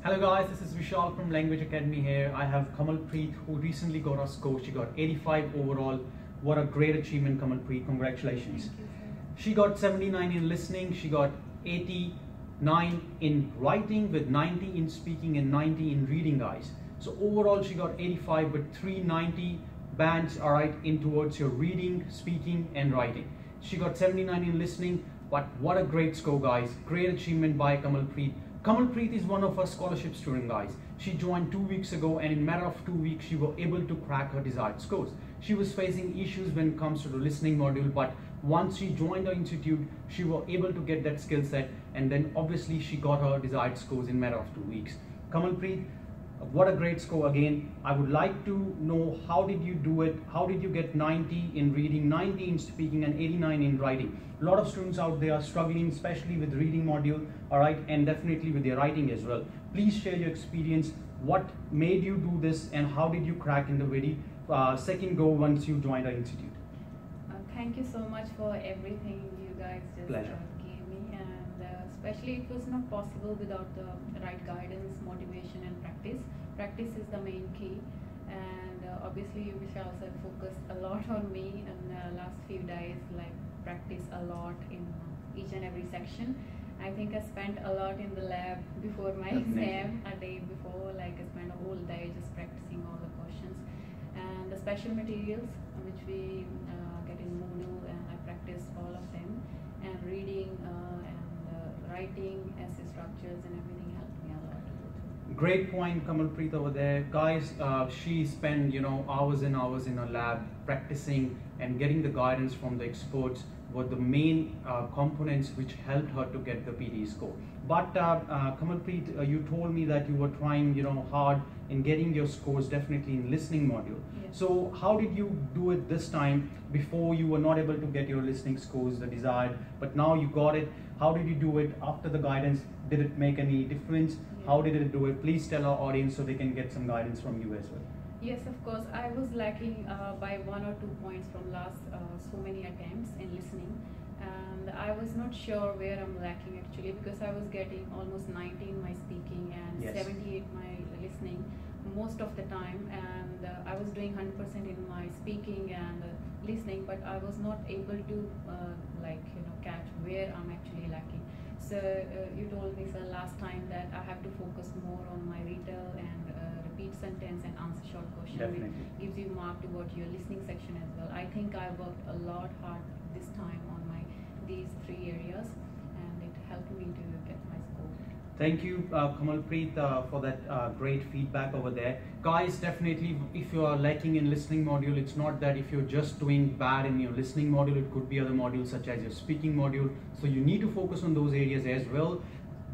Hello guys, this is Vishal from Language Academy here. I have Kamalpreet who recently got our score. She got 85 overall. What a great achievement, Kamalpreet. Congratulations. Thank you, sir. She got 79 in listening. She got 89 in writing with 90 in speaking and 90 in reading, guys. So overall she got 85 with 390 bands, all right, in towards your reading, speaking and writing. She got 79 in listening, but what a great score, guys. Great achievement by Kamalpreet. Kamalpreet is one of our scholarship student, guys. She joined 2 weeks ago and in a matter of 2 weeks she was able to crack her desired scores. She was facing issues when it comes to the listening module, but once she joined our institute, she was able to get that skill set, and then obviously she got her desired scores in a matter of 2 weeks. Kamalpreet, what a great score again. I would like to know, how did you do it? How did you get 90 in reading, 90 in speaking and 89 in writing? A lot of students out there are struggling, especially with reading module, all right, and definitely with their writing as well. Please share your experience. What made you do this and how did you crack in the very second go once you joined our institute? Thank you so much for everything you guys just gave me, and especially it was not possible without the right guidance, motivation and practice. Practice is the main key, and obviously Vishal sir focused a lot on me in the last few days, like practice a lot in each and every section. I think I spent a lot in the lab before my exam, a day before, like I spent a whole day just practicing all the questions. And the special materials which we get in Moodle, and I practiced all of them, and reading and writing, essay structures and everything helped me a lot. Great point, Kamalpreet, over there. Guys, she spent hours and hours in her lab practicing and getting the guidance from the experts were the main components which helped her to get the PTE score. But Kamalpreet, you told me that you were trying hard in getting your scores definitely in listening module. Yes. So how did you do it this time? Before you were not able to get your listening scores the desired, but now you got it. How did you do it after the guidance? Did it make any difference? Yeah. How did it do it? Please tell our audience so they can get some guidance from you as well. Yes, of course. I was lacking by 1 or 2 points from last so many attempts in listening, and I was not sure where I'm lacking actually, because I was getting almost 90 in my speaking and Yes. 78 my listening most of the time, and I was doing 100% in my speaking and listening, but I was not able to catch where I'm actually lacking. So you told me, sir, last time that I have to focus more on my retell and repeat sentence and answer short question, Definitely. which gives you mark toward your listening section as well. I think I worked a lot hard this time on these 3 areas, and it helped me to get my score. Thank you, Kamalpreet, for that great feedback over there. Guys, definitely, if you are lacking in listening module, it's not that if you're just doing bad in your listening module, it could be other modules such as your speaking module. So you need to focus on those areas as well.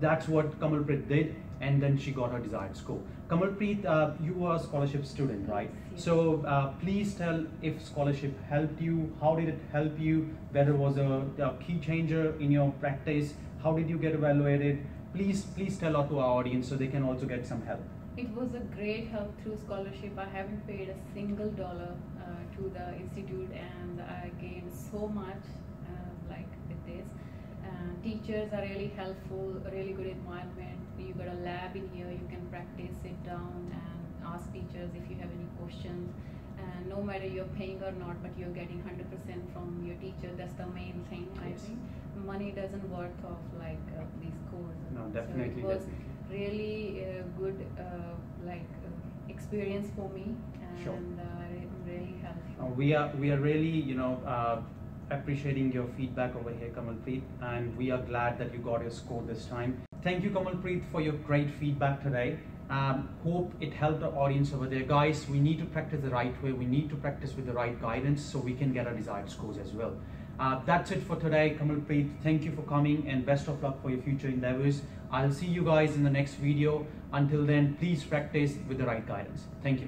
That's what Kamalpreet did, and then she got her desired score. Kamalpreet, you are a scholarship student, right? Yes. So please tell if scholarship helped you, how did it help you, whether it was a key changer in your practice, how did you get evaluated? Please tell to our audience so they can also get some help. It was a great help through scholarship. I haven't paid a single dollar to the institute, and I gained so much with this. Teachers are really helpful, really good environment. You got a lab in here, you can practice, sit down and ask teachers if you have any questions. And no matter you're paying or not, but you're getting 100% from your teacher. That's the main thing. Yes. I think money doesn't work off these courses. No, definitely. So it was really good experience for me, and Sure. really helpful. We are really appreciating your feedback over here, Kamalpreet, and we are glad that you got your score this time. Thank you, Kamalpreet, for your great feedback today. Hope it helped our audience over there. Guys, we need to practice the right way. We need to practice with the right guidance so we can get our desired scores as well. That's it for today, Kamalpreet. Thank you for coming, and best of luck for your future endeavors. I'll see you guys in the next video. Until then, please practice with the right guidance. Thank you.